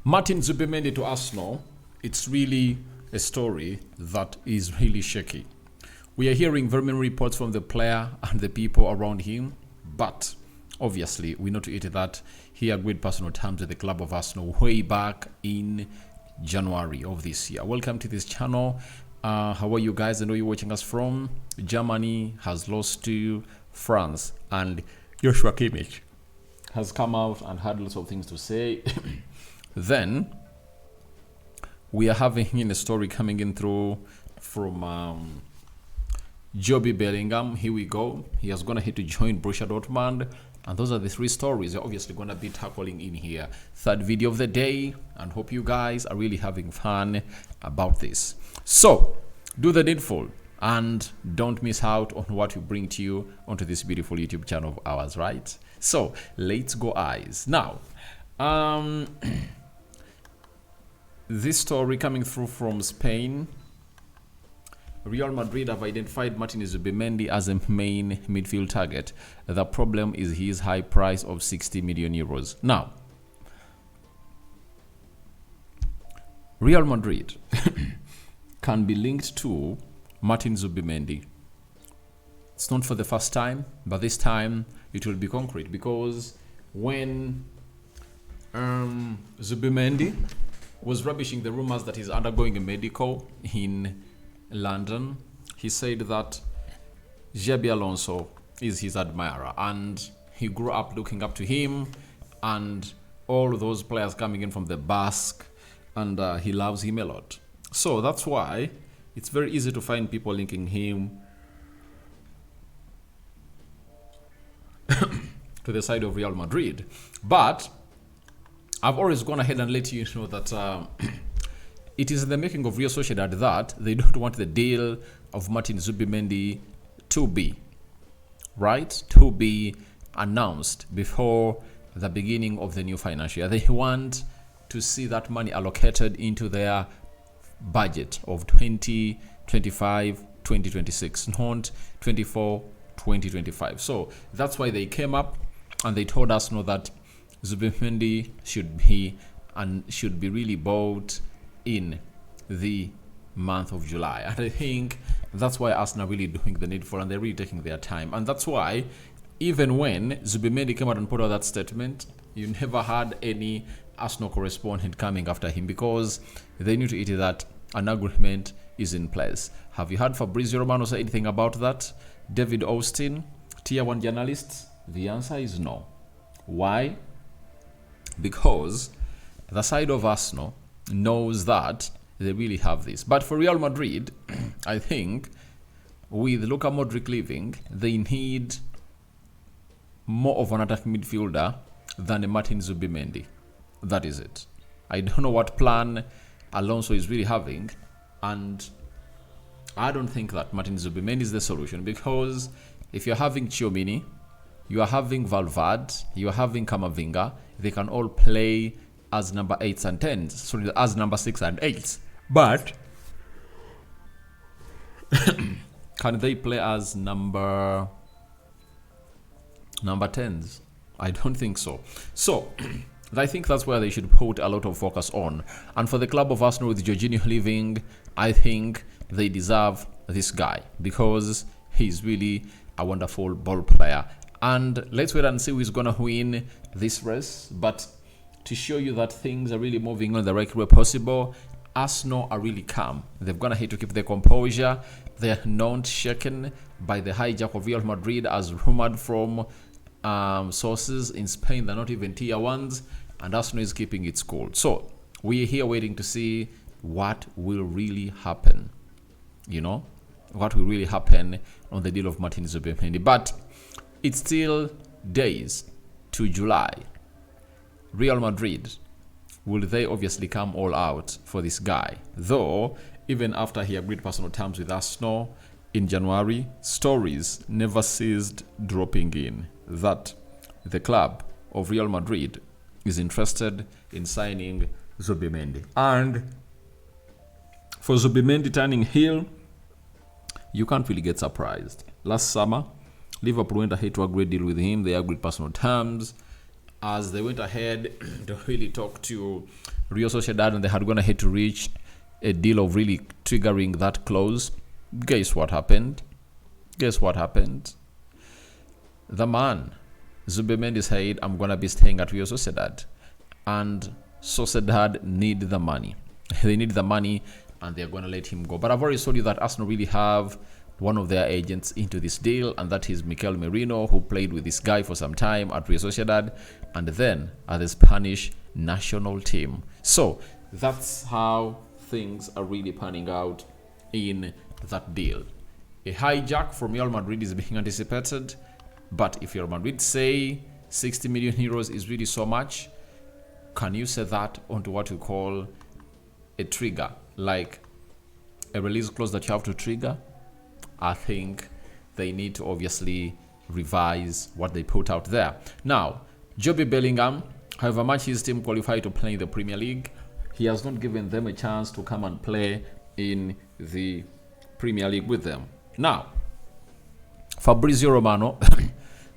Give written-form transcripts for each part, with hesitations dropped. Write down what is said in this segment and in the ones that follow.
Martin Zubimendi to Arsenal, it's really a story that is really shaky. We are hearing very many reports from the player and the people around him, but obviously we know to it that he agreed personal terms with the club of Arsenal way back in January of this year. Welcome to this channel. How are you guys? I know you're watching us from Germany, has lost to France, and Joshua Kimmich has come out and had lots of things to say. Then we are having a story coming in through from Jobe Bellingham. Here we go. He has gone ahead to join Borussia Dortmund, and those are the three stories we're obviously going to be tackling in here. Third video of the day, and hope you guys are really having fun about this. So do the needful and don't miss out on what we bring to you onto this beautiful YouTube channel of ours, right? So let's go, eyes. Now, this story coming through from Spain. Real Madrid have identified Martin Zubimendi as a main midfield target. The problem is his high price of 60 million euros. Now, Real Madrid can be linked to Martin Zubimendi. It's not for the first time, but this time it will be concrete, because when Zubimendi was rubbishing the rumors that he's undergoing a medical in London, he said that Xabi Alonso is his admirer and he grew up looking up to him and all those players coming in from the Basque, and he loves him a lot. So that's why it's very easy to find people linking him to the side of Real Madrid. But I've always gone ahead and let you know that it is in the making of Real Sociedad that they don't want the deal of Martin Zubimendi to be announced before the beginning of the new financial year. They want to see that money allocated into their budget of 2025, 2026, not 24, 2025. So that's why they came up and they told us that Zubimendi should be really bought in the month of July. And I think that's why Arsenal are really doing the needful and they're really taking their time. And that's why even when Zubimendi came out and put out that statement, you never had any Arsenal correspondent coming after him, because they knew to it that an agreement is in place. Have you heard Fabrizio Romano say anything about that? David Austin, tier 1 journalists? The answer is no. Why? Because the side of Arsenal knows that they really have this. But for Real Madrid, I think with Luka Modric leaving, they need more of an attacking midfielder than a Martin Zubimendi. That is it. I don't know what plan Alonso is really having, and I don't think that Martin Zubimendi is the solution, because if you're having Tchouaméni, you are having Valverde, you are having Camavinga, they can all play as number 8s and 10s, sorry, as number 6 and 8s. But can they play as number 10s? I don't think so. So I think that's where they should put a lot of focus on. And for the club of Arsenal with Jorginho leaving, I think they deserve this guy, because he's really a wonderful ball player. And let's wait and see who's going to win this race. But to show you that things are really moving on the right way possible, Arsenal are really calm. They've gone ahead to keep their composure. They are not shaken by the hijack of Real Madrid, as rumored from sources in Spain. They're not even tier 1s, and Arsenal is keeping its cool. So we're here waiting to see what will really happen. You know, what will really happen on the deal of Martin Zubimendi. But it's still days to July. Real Madrid, will they obviously come all out for this guy? Though, even after he agreed personal terms with Arsenal in January, stories never ceased dropping in that the club of Real Madrid is interested in signing Zubimendi. And for Zubimendi turning heel, you can't really get surprised. Last summer, Liverpool went ahead to agree a deal with him. They agreed personal terms. as they went ahead to really talk to Real Sociedad, and they had gone ahead to reach a deal of really triggering that clause. Guess what happened? Guess what happened? The man, Zubimendi, said, I'm going to be staying at Real Sociedad. And Sociedad need the money. They need the money, and they're going to let him go. But I've already told you that Arsenal really have one of their agents into this deal, and that is Mikel Merino, who played with this guy for some time at Real Sociedad and then at the Spanish national team. So that's how things are really panning out in that deal. A hijack from Real Madrid is being anticipated, but if Real Madrid say 60 million euros is really so much, can you say that onto what you call a trigger, like a release clause that you have to trigger? I think they need to obviously revise what they put out there. Now, Jobe Bellingham, however much his team qualified to play in the Premier League, he has not given them a chance to come and play in the Premier League with them. Now, Fabrizio Romano,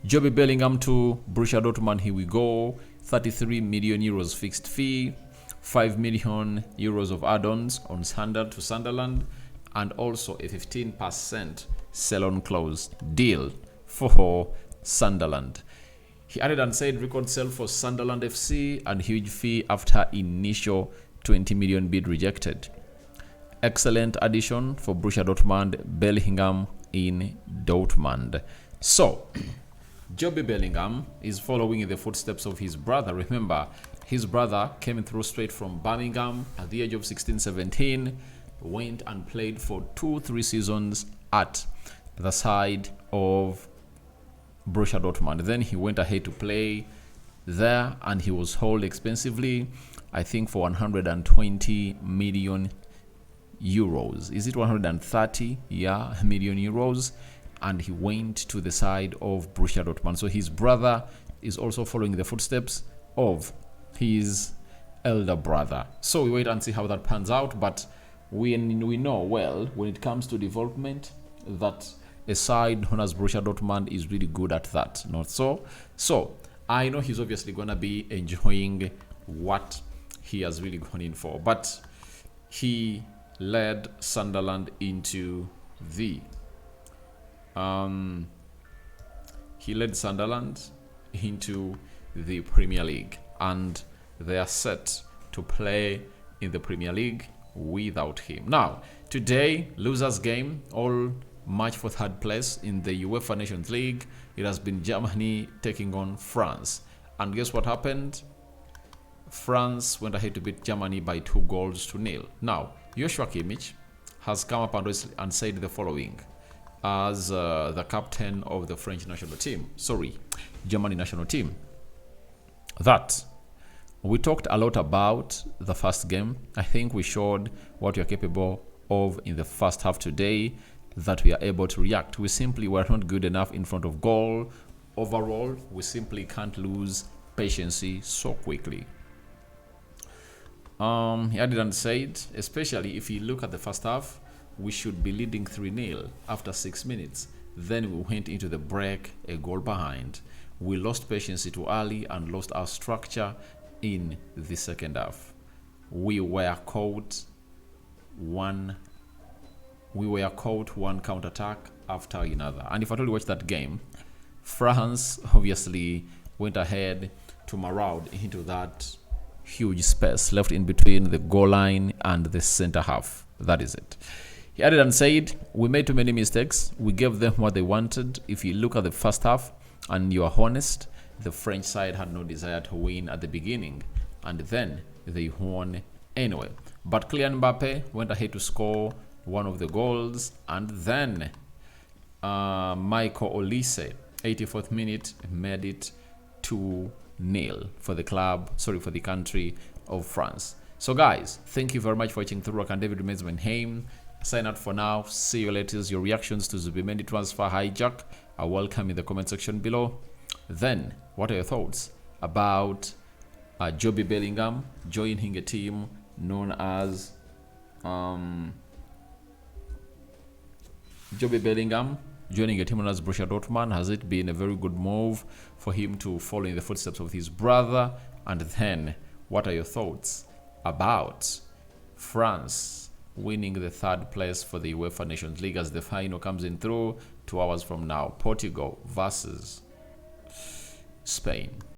Jobe Bellingham to Borussia Dortmund, here we go. 33 million euros fixed fee, 5 million euros of add-ons on standard to Sunderland, and also a 15% sell-on clause deal for Sunderland. He added and said record sale for Sunderland FC and huge fee after initial 20 million bid rejected. Excellent addition for Borussia Dortmund, Bellingham in Dortmund. So, Jobe Bellingham is following in the footsteps of his brother. Remember, his brother came through straight from Birmingham at the age of 16-17, went and played for 2-3 seasons at the side of Borussia Dortmund. Then he went ahead to play there, and he was sold expensively, I think for 120 million euros. Is it 130? Yeah, million euros. And he went to the side of Borussia Dortmund. So his brother is also following the footsteps of his elder brother. So we wait and see how that pans out. But we know well, when it comes to development, that a side known as Borussia Dortmund is really good at that. Not so? So I know he's obviously going to be enjoying what he has really gone in for. But he led Sunderland into the Premier League, and they are set to play in the Premier League without him. Now, today, losers game, all match for third place in the UEFA Nations League. It has been Germany taking on France. And guess what happened? France went ahead to beat Germany by 2-0. Now, Joshua Kimmich has come up and said the following as the captain of the Germany national team, that we talked a lot about the first game. I think we showed what we are capable of in the first half today, that we are able to react. We simply were not good enough in front of goal. Overall, we simply can't lose patience so quickly. He added and said, especially if you look at the first half, we should be leading 3-0 after 6 minutes. Then we went into the break a goal behind. We lost patience too early and lost our structure in the second half. We were caught one counter-attack after another. And if I told you watch that game, France obviously went ahead to maraud into that huge space left in between the goal line and the center half. That is it. He added and said, we made too many mistakes. We gave them what they wanted. If you look at the first half and you are honest, the French side had no desire to win at the beginning, and then they won anyway. But Kylian Mbappe went ahead to score one of the goals, and then Michael Olise, 84th minute, made it 2-0 for the country of France. So guys, thank you very much for watching through. And David remains my name. Sign out for now. See you later. Your reactions to Zubimendi transfer hijack are welcome in the comment section below. Then, what are your thoughts about Jobe Bellingham joining a team known as Jobe Bellingham joining a team known as Borussia Dortmund? Has it been a very good move for him to follow in the footsteps of his brother? And then, what are your thoughts about France winning the third place for the UEFA Nations League as the final comes in through 2 hours from now? Portugal versus Spain.